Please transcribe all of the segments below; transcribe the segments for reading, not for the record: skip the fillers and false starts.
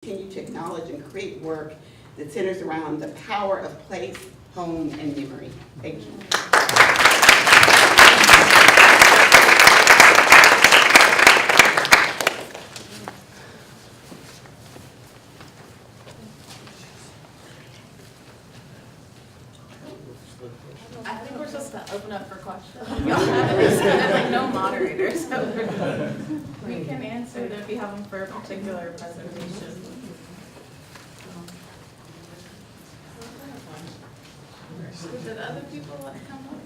continue to acknowledge and create work that centers around the power of place, home, and memory. Thank you. I think we're supposed to open up for questions. There's like no moderators, so we can answer it if you have them for a particular presentation. Did other people want to come up?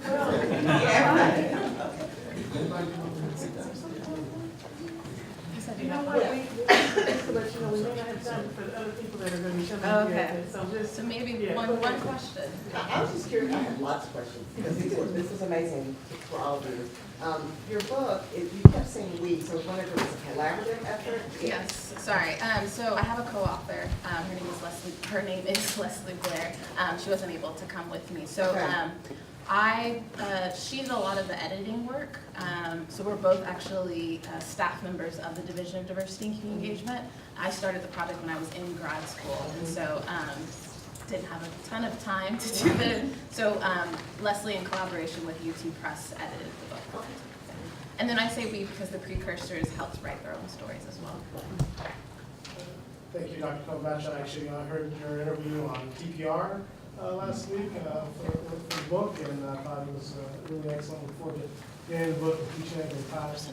You know what, just to let you know, we may not have time for the other people that are going to be coming here. Okay. So So maybe Yeah. one question. I was just curious, I have lots of questions, because this is amazing for all of you. Your book, you kept saying we, so I was wondering if it was a collaborative effort? Yes, sorry. So I have a co-author. Her name is Leslie. Her name is Leslie Blair. She wasn't able to come with me. So Okay. she did a lot of the editing work. So we're both actually staff members of the Division of Diversity and Community Engagement. I started the project when I was in grad school, and so didn't have a ton of time to do the. So Leslie, in collaboration with UT Press, edited the book. And then I say we because the precursors helped write their own stories as well. Thank you, Dr. Kovach. I actually heard your interview on TPR last week for the book, and I thought it was really excellent. Look forward to getting the book and teaching it in class.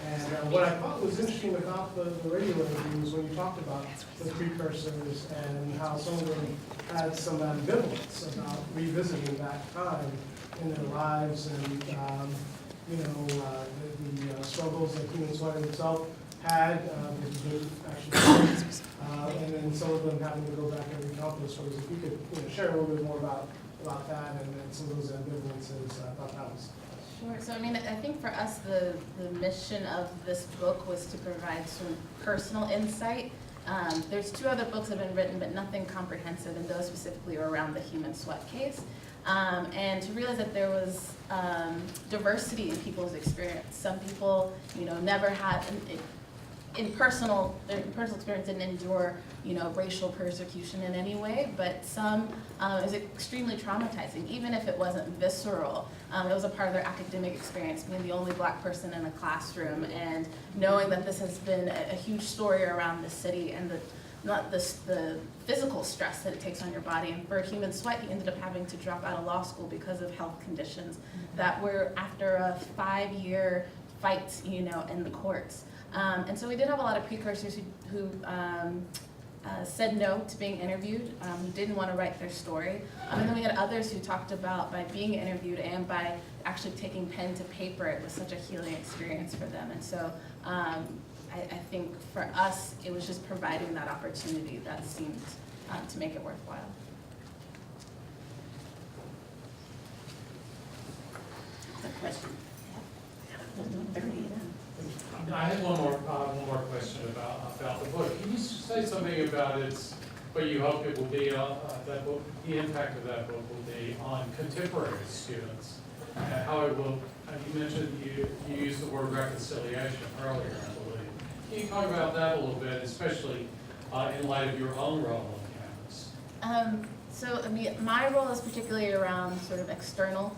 And what I thought was interesting about the radio interview was when you talked about the precursors and how some of them had some ambivalence about revisiting that time in their lives and the struggles that Human Sweat himself had, and then some of them having to go back and recount those stories. If you could share a little bit more about that and some of those ambivalences, I thought that was. Sure. So I mean, I think for us, the mission of this book was to provide some personal insight. There's 2 other books that have been written, but nothing comprehensive, and those specifically are around the Human Sweat case. And to realize that there was diversity in people's experience. Some people, never had their personal experience didn't endure, racial persecution in any way, but some it was extremely traumatizing, even if it wasn't visceral. It was a part of their academic experience, being the only Black person in a classroom, and knowing that this has been a huge story around the city, and the physical stress that it takes on your body. And for Human Sweat, he ended up having to drop out of law school because of health conditions that were after a 5-year fight, in the courts. And so we did have a lot of precursors who said no to being interviewed, who didn't want to write their story. And then we had others who talked about by being interviewed and by actually taking pen to paper, it was such a healing experience for them. And so I think for us, it was just providing that opportunity that seemed to make it worthwhile. Question. I had one more question about the book. Can you say something about what you hope it will be, that book, the impact of that book will be on contemporary students? How it will, you mentioned you used the word reconciliation earlier, I believe. Can you talk about that a little bit, especially in light of your own role on campus? So, I mean, my role is particularly around sort of external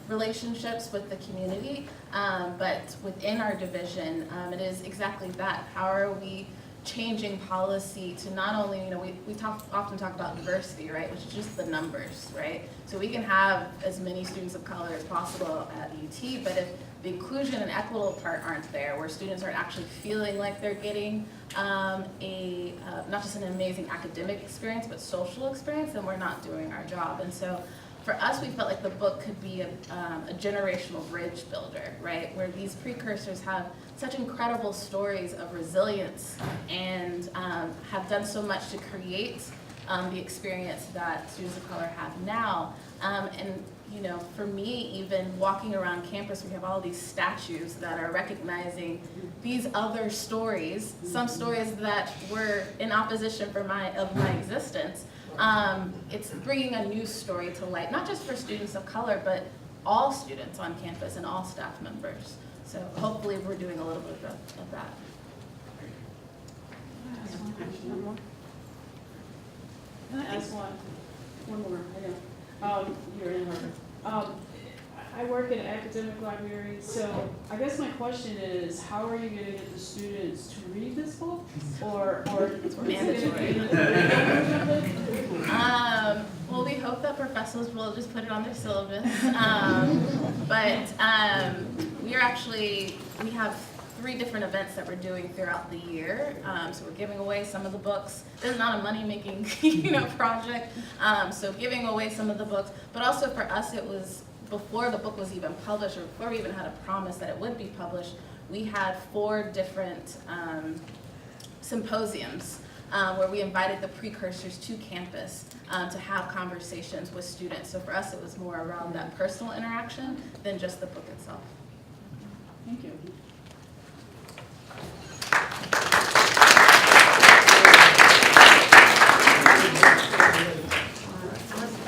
relationships with the community, but within our division, it is exactly that. How are we changing policy to not only, we often talk about diversity, right, which is just the numbers, right? So we can have as many students of color as possible at UT, but if the inclusion and equitable part aren't there, where students aren't actually feeling like they're getting not just an amazing academic experience, but social experience, then we're not doing our job. And so for us, we felt like the book could be a generational bridge builder, right? Where these precursors have such incredible stories of resilience and have done so much to create the experience that students of color have now. And for me, even walking around campus, we have all these statues that are recognizing these other stories, some stories that were in opposition of my existence. It's bringing a new story to light, not just for students of color, but all students on campus and all staff members. So hopefully we're doing a little bit of that. Can I ask one more? I know. You're in Harvard. I work in an academic library, so I guess my question is, how are you gonna get the students to read this book? Or is it gonna be Well, we hope that professors will just put it on their syllabus. We have 3 different events that we're doing throughout the year. So we're giving away some of the books. This is not a money-making, project. So giving away some of the books, but also for us, it was before the book was even published, or before we even had a promise that it would be published. We had 4 different symposiums where we invited the precursors to campus to have conversations with students. So for us, it was more around that personal interaction than just the book itself. Thank you.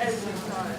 Everything's fine.